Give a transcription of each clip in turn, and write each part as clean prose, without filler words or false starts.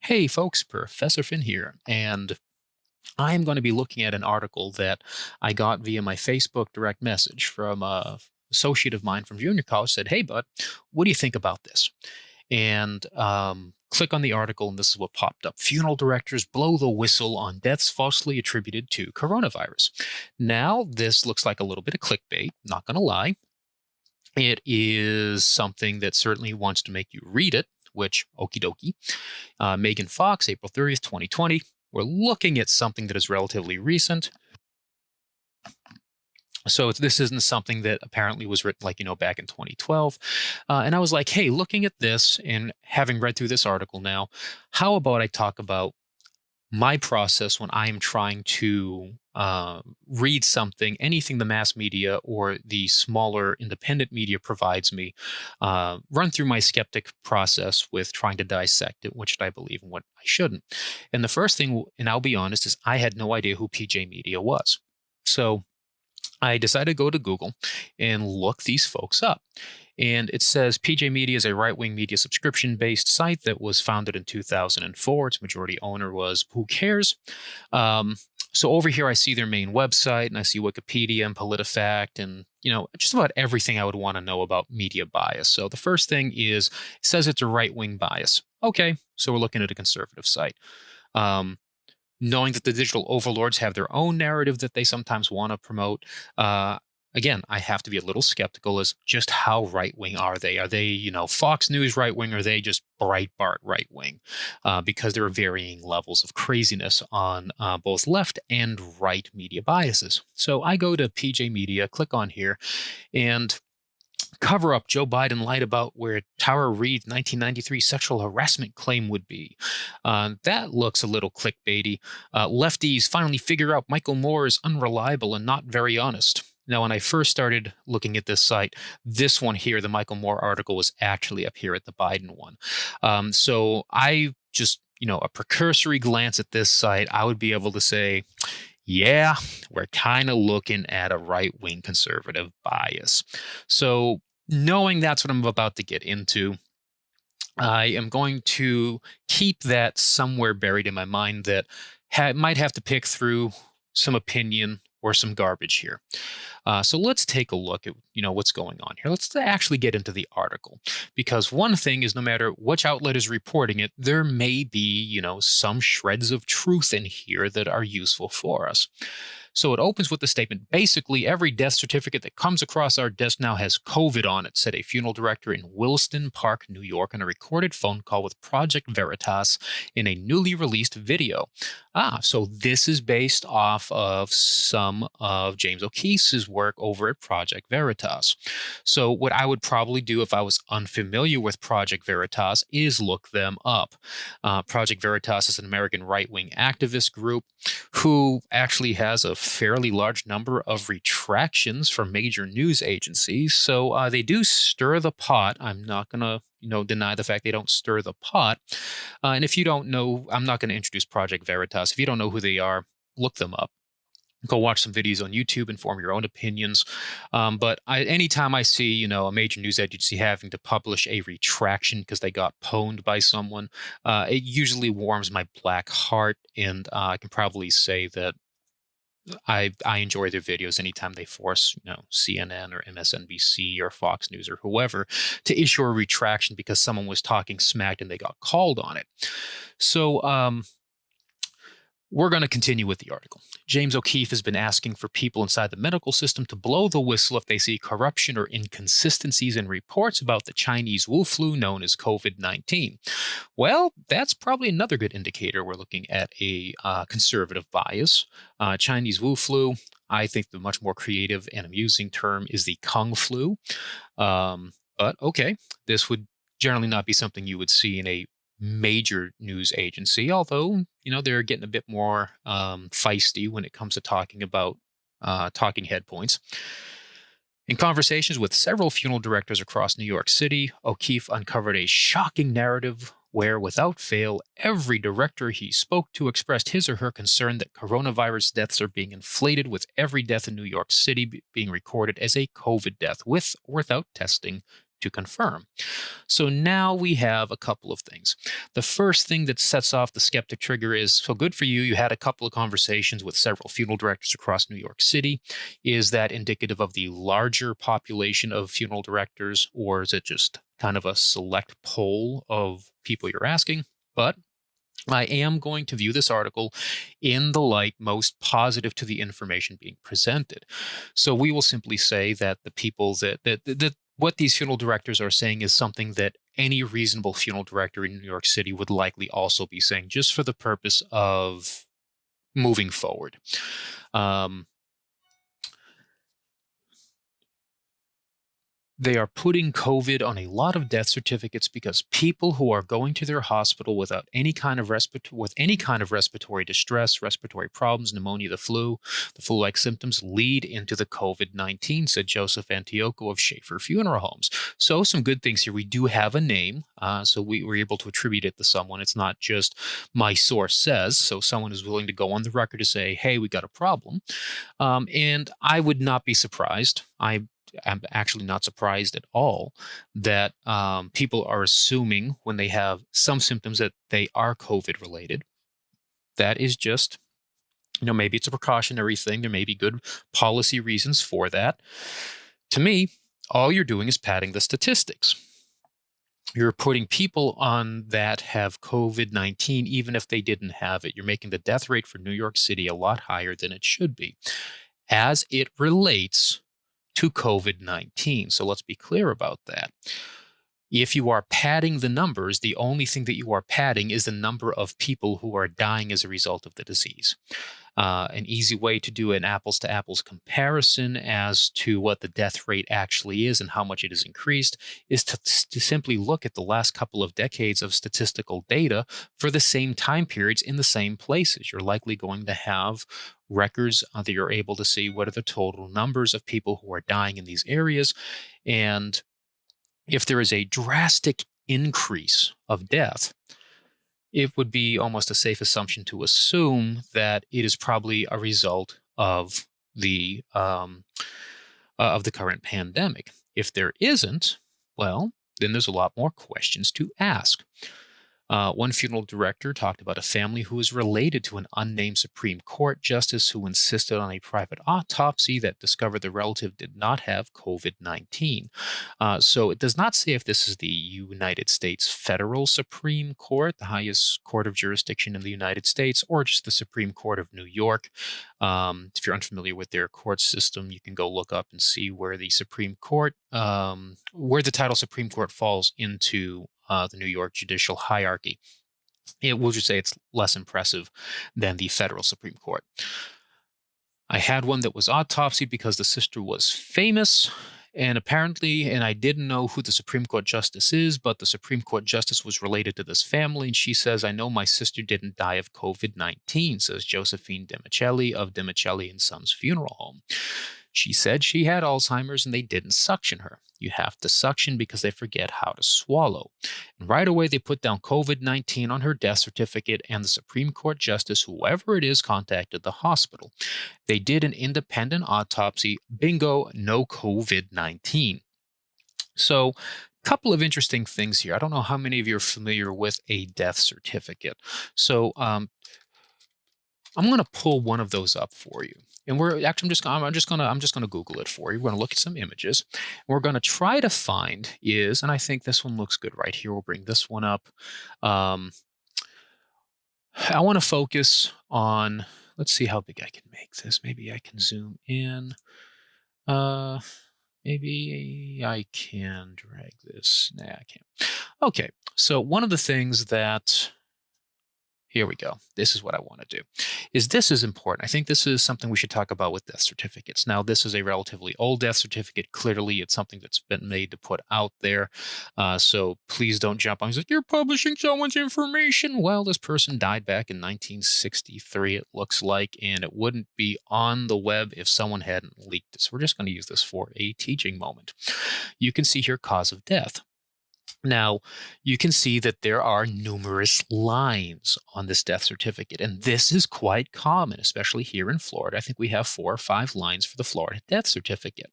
Hey folks, Professor Finn here, and I'm going to be looking at an article that I got via my Facebook direct message from a associate of mine from junior college. Said, "Hey bud, what do you think about this?" And click on the article, and this is what popped up: funeral directors blow the whistle on deaths falsely attributed to coronavirus. Now, this looks like a little bit of clickbait. Not going to lie. It is something that certainly wants to make you read it, which okie dokie. Megan Fox, April 30th, 2020. We're looking at something that is relatively recent. So this isn't something that apparently was written back in 2012. And I was like, hey, looking at this and having read through this article now, how about I talk about my process when I am trying to read something, anything the mass media or the smaller independent media provides me, run through my skeptic process with trying to dissect it, what should I believe and what I shouldn't. And the first thing, and I'll be honest, is I had no idea who PJ Media was. So I decided to go to Google and look these folks up. And it says PJ Media is a right wing media subscription based site that was founded in 2004. Its majority owner was Who Cares? Um, so over here, I see their main website and I see Wikipedia and PolitiFact and, just about everything I would want to know about media bias. So the first thing is it says it's a right wing bias. Okay, so we're looking at a conservative site. Knowing that the digital overlords have their own narrative that they sometimes want to promote. Again, I have to be a little skeptical as just how right wing are they? Are they, Fox News right wing, or are they just Breitbart right wing? Because there are varying levels of craziness on both left and right media biases. So I go to PJ Media, click on here, and cover up Joe Biden lied about where Tara Reid's 1993 sexual harassment claim would be. That looks a little clickbaity. Lefties finally figure out Michael Moore is unreliable and not very honest. Now, when I first started looking at this site, this one here, the Michael Moore article, was actually up here at the Biden one. So I just, a precursory glance at this site, I would be able to say, yeah, we're kind of looking at a right wing conservative bias. So, knowing that's what I'm about to get into, I am going to keep that somewhere buried in my mind that might have to pick through some opinion or some garbage here. So let's take a look at what's going on here. Let's actually get into the article, because one thing is, no matter which outlet is reporting it, there may be some shreds of truth in here that are useful for us. So it opens with the statement: basically, every death certificate that comes across our desk now has COVID on it, said a funeral director in Williston Park, New York, on a recorded phone call with Project Veritas in a newly released video. So this is based off of some of James O'Keefe's work over at Project Veritas. So what I would probably do if I was unfamiliar with Project Veritas is look them up. Project Veritas is an American right-wing activist group who actually has a fairly large number of retractions from major news agencies. So they do stir the pot. I'm not going to deny the fact they don't stir the pot. And if you don't know, I'm not going to introduce Project Veritas. If you don't know who they are, look them up. Go watch some videos on YouTube and form your own opinions. But anytime I see, a major news agency having to publish a retraction because they got pwned by someone, it usually warms my black heart. And I can probably say that I enjoy their videos anytime they force, CNN or MSNBC or Fox News or whoever to issue a retraction because someone was talking smack and they got called on it. So, we're going to continue with the article. James O'Keefe has been asking for people inside the medical system to blow the whistle if they see corruption or inconsistencies in reports about the Chinese Wu flu known as COVID-19. Well, that's probably another good indicator we're looking at a conservative bias. Chinese Wu flu, I think the much more creative and amusing term is the Kung flu. But okay, this would generally not be something you would see in a major news agency, although they're getting a bit more feisty when it comes to talking about talking head points. In conversations with several funeral directors across New York City, O'Keefe uncovered a shocking narrative where, without fail, every director he spoke to expressed his or her concern that coronavirus deaths are being inflated, with every death in New York City being recorded as a COVID death with or without testing to confirm. So now we have a couple of things. The first thing that sets off the skeptic trigger is, so good for you. You had a couple of conversations with several funeral directors across New York City. Is that indicative of the larger population of funeral directors, or is it just kind of a select poll of people you're asking? But I am going to view this article in the light most positive to the information being presented. So we will simply say that the people that what these funeral directors are saying is something that any reasonable funeral director in New York City would likely also be saying, just for the purpose of moving forward. Um, They are putting COVID on a lot of death certificates because people who are going to their hospital without any kind of respiratory distress, respiratory problems, pneumonia, the flu-like symptoms lead into the COVID-19, said Joseph Antioco of Schaefer Funeral Homes. So some good things here. We do have a name, so we were able to attribute it to someone. It's not just my source says. So someone is willing to go on the record to say, hey, we got a problem. And I would not be surprised. I'm actually not surprised at all that people are assuming when they have some symptoms that they are COVID related. That is just, maybe it's a precautionary thing. There may be good policy reasons for that. To me, all you're doing is padding the statistics. You're putting people on that have COVID-19, even if they didn't have it. You're making the death rate for New York City a lot higher than it should be as it relates to COVID-19. So let's be clear about that. If you are padding the numbers, the only thing that you are padding is the number of people who are dying as a result of the disease. An easy way to do an apples to apples comparison as to what the death rate actually is and how much it has increased is to simply look at the last couple of decades of statistical data for the same time periods in the same places. You're likely going to have records that you're able to see what are the total numbers of people who are dying in these areas. And if there is a drastic increase of death, it would be almost a safe assumption to assume that it is probably a result of the current pandemic. If there isn't, well, then there's a lot more questions to ask. One funeral director talked about a family who was related to an unnamed Supreme Court justice who insisted on a private autopsy that discovered the relative did not have COVID-19. So it does not say if this is the United States Federal Supreme Court, the highest court of jurisdiction in the United States, or just the Supreme Court of New York. If you're unfamiliar with their court system, you can go look up and see where the Supreme Court, where the title Supreme Court falls into the New York judicial hierarchy. We'll just say it's less impressive than the federal Supreme Court. I had one that was autopsy because the sister was famous, and I didn't know who the Supreme Court justice is, but the Supreme Court justice was related to this family, and she says, I know my sister didn't die of COVID-19, says Josephine Dimicelli of Dimicelli and Sons Funeral Home. She said she had Alzheimer's and they didn't suction her. You have to suction because they forget how to swallow. And right away, they put down COVID-19 on her death certificate, and the Supreme Court justice, whoever it is, contacted the hospital. They did an independent autopsy. Bingo, no COVID-19. So, a couple of interesting things here. I don't know how many of you are familiar with a death certificate. So, I'm going to pull one of those up for you. And I'm just gonna Google it for you. We're gonna look at some images. We're gonna try to find and I think this one looks good right here. We'll bring this one up. I want to focus on. Let's see how big I can make this. Maybe I can zoom in. Maybe I can drag this. Nah, I can't. Okay. So one of the things that. Here we go. This is what I want to do. This is important. I think this is something we should talk about with death certificates. Now, this is a relatively old death certificate. Clearly, it's something that's been made to put out there. So please don't jump on. He's like, you're publishing someone's information. Well, this person died back in 1963, it looks like, and it wouldn't be on the web if someone hadn't leaked it. So we're just going to use this for a teaching moment. You can see here cause of death. Now, you can see that there are numerous lines on this death certificate, and this is quite common, especially here in Florida. I think we have 4 or 5 lines for the Florida death certificate.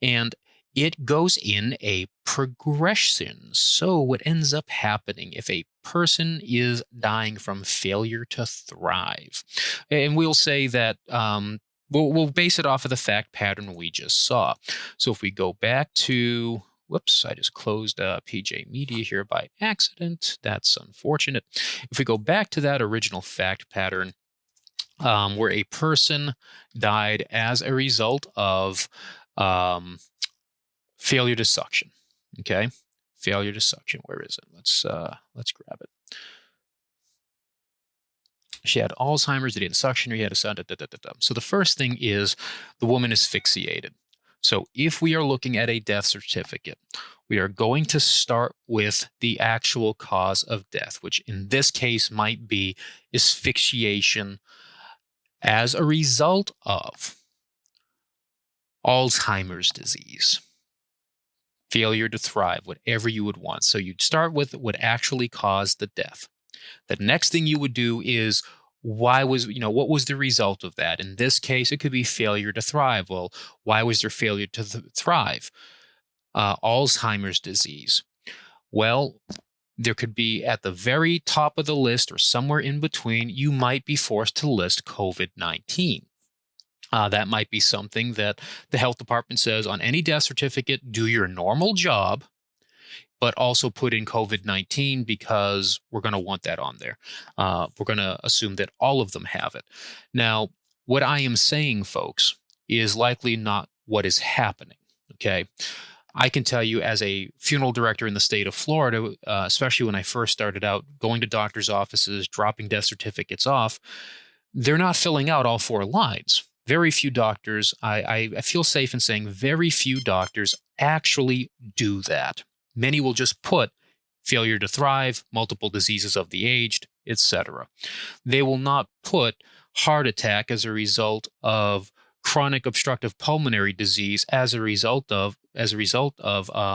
And It goes in a progression. So, what ends up happening if a person is dying from failure to thrive? And we'll say that we'll base it off of the fact pattern we just saw. So, if we go back to whoops, I just closed PJ Media here by accident. That's unfortunate. If we go back to that original fact pattern, where a person died as a result of um, failure to suction. Okay, failure to suction. Where is it? Let's grab it. She had Alzheimer's. They didn't suction her. He had a son. Da, da, da, da, da. So the first thing is the woman is asphyxiated. So if we are looking at a death certificate, we are going to start with the actual cause of death, which in this case might be asphyxiation as a result of Alzheimer's disease, failure to thrive, whatever you would want. So you'd start with what actually caused the death. The next thing you would do is what was the result of that? In this case, it could be failure to thrive. Well, why was there failure to thrive? Alzheimer's disease. Well, there could be at the very top of the list or somewhere in between, you might be forced to list COVID-19. That might be something that the health department says on any death certificate, do your normal job, but also put in COVID-19 because we're going to want that on there. We're going to assume that all of them have it. Now, what I am saying, folks, is likely not what is happening. Okay. I can tell you as a funeral director in the state of Florida, especially when I first started out going to doctors' offices, dropping death certificates off, they're not filling out all 4 lines. Very few doctors, I feel safe in saying very few doctors actually do that. Many will just put failure to thrive, multiple diseases of the aged, etc. They will not put heart attack as a result of chronic obstructive pulmonary disease as a result of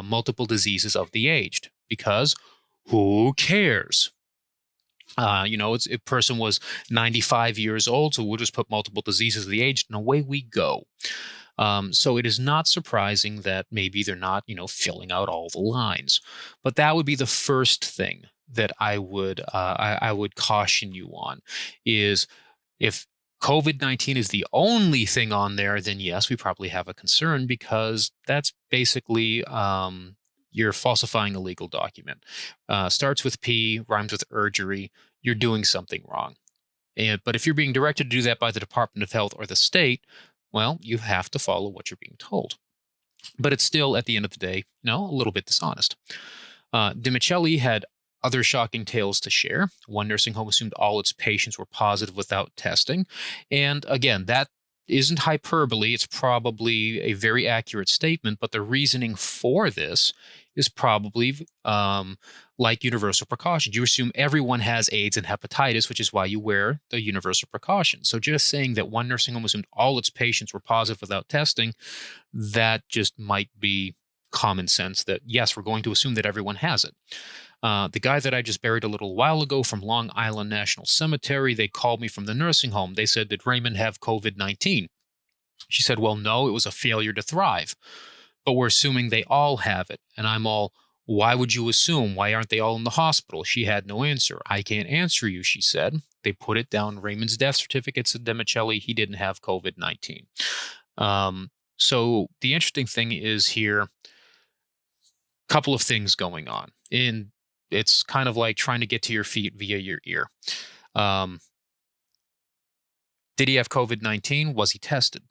multiple diseases of the aged, because who cares? A person was 95 years old, so we'll just put multiple diseases of the aged, and away we go. So it is not surprising that maybe they're not, filling out all the lines. But that would be the first thing that I would caution you on is if COVID-19 is the only thing on there, then yes, we probably have a concern because that's basically you're falsifying a legal document. Starts with P, rhymes with urgery. You're doing something wrong. But if you're being directed to do that by the Department of Health or the state, well, you have to follow what you're being told. But it's still, at the end of the day, a little bit dishonest. DiMichele had other shocking tales to share. One nursing home assumed all its patients were positive without testing. And again, that isn't hyperbole. It's probably a very accurate statement, but the reasoning for this is probably like universal precautions. You assume everyone has AIDS and hepatitis, which is why you wear the universal precautions. So just saying that one nursing home assumed all its patients were positive without testing, that just might be common sense that, yes, we're going to assume that everyone has it. The guy that I just buried a little while ago from Long Island National Cemetery, they called me from the nursing home. They said, did Raymond have COVID-19? She said, well, no, it was a failure to thrive. But we're assuming they all have it. And I'm all, why would you assume? Why aren't they all in the hospital? She had no answer. I can't answer you, she said. They put it down. Raymond's death certificate said DiMichele, he didn't have COVID-19. So the interesting thing is here, a couple of things going on. And it's kind of like trying to get to your feet via your ear. Did he have COVID-19? Was he tested?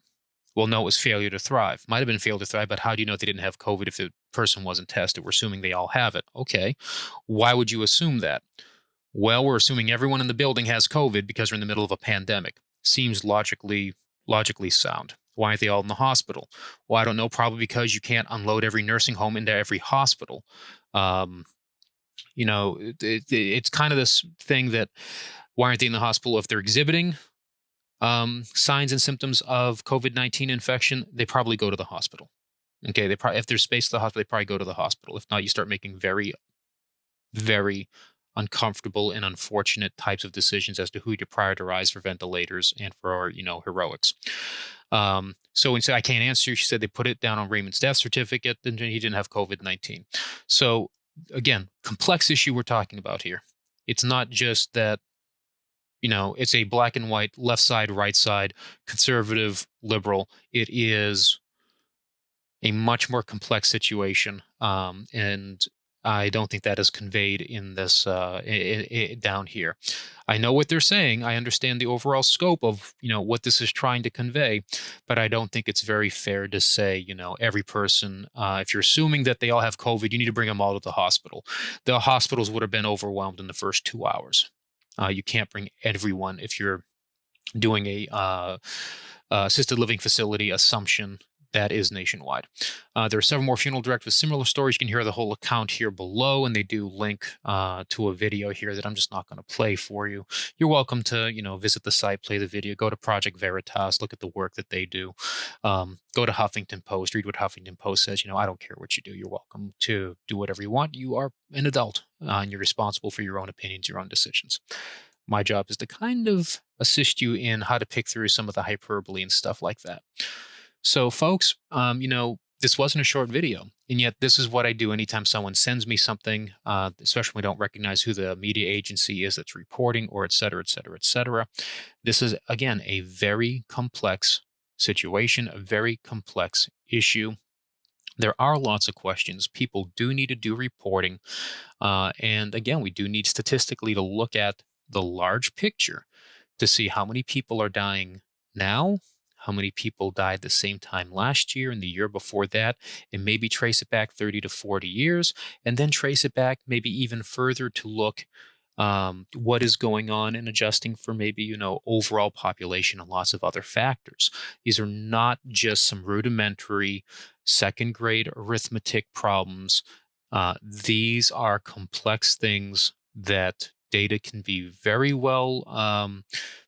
Well, no, it was failure to thrive. Might have been failure to thrive, but how do you know they didn't have COVID if the person wasn't tested? We're assuming they all have it. Okay. Why would you assume that? Well, we're assuming everyone in the building has COVID because we're in the middle of a pandemic. Seems logically sound. Why aren't they all in the hospital? Well, I don't know. Probably because you can't unload every nursing home into every hospital. It's kind of this thing that why aren't they in the hospital if they're exhibiting signs and symptoms of COVID-19 infection? They probably go to the hospital. Okay, if there's space at the hospital, they probably go to the hospital. If not, you start making very, very uncomfortable and unfortunate types of decisions as to who to prioritize for ventilators and for heroics. So and so I can't answer. She said they put it down on Raymond's death certificate, and he didn't have COVID-19. So again, complex issue we're talking about here. It's not just that, it's a black and white, left side, right side, conservative, liberal. It is a much more complex situation, and I don't think that is conveyed in this down here. I know what they're saying. I understand the overall scope of what this is trying to convey, but I don't think it's very fair to say every person. If you're assuming that they all have COVID, you need to bring them all to the hospital. The hospitals would have been overwhelmed in the first 2 hours. You can't bring everyone if you're doing a assisted living facility assumption that is nationwide. There are several more funeral directors with similar stories. You can hear the whole account here below, and they do link to a video here that I'm just not going to play for you. You're welcome to, visit the site, play the video, go to Project Veritas, look at the work that they do. Go to Huffington Post, read what Huffington Post says. I don't care what you do. You're welcome to do whatever you want. You are an adult, and you're responsible for your own opinions, your own decisions. My job is to kind of assist you in how to pick through some of the hyperbole and stuff like that. So, folks, this wasn't a short video, and yet this is what I do anytime someone sends me something, especially when we don't recognize who the media agency is that's reporting, or et cetera, et cetera, et cetera. This is, again, a very complex situation, a very complex issue. There are lots of questions. People do need to do reporting. And again, we do need statistically to look at the large picture to see how many people are dying now, how many people died the same time last year and the year before that, and maybe trace it back 30 to 40 years, and then trace it back maybe even further to look what is going on and adjusting for maybe, overall population and lots of other factors. These are not just some rudimentary second grade arithmetic problems. These are complex things that data can be very well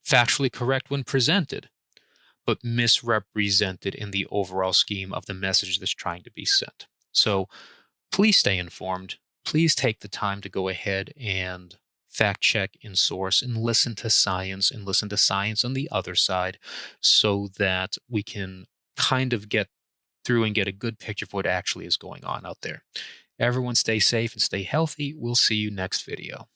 factually correct when presented, but misrepresented in the overall scheme of the message that's trying to be sent. So please stay informed. Please take the time to go ahead and fact check and source and listen to science on the other side, so that we can kind of get through and get a good picture of what actually is going on out there. Everyone stay safe and stay healthy. We'll see you next video.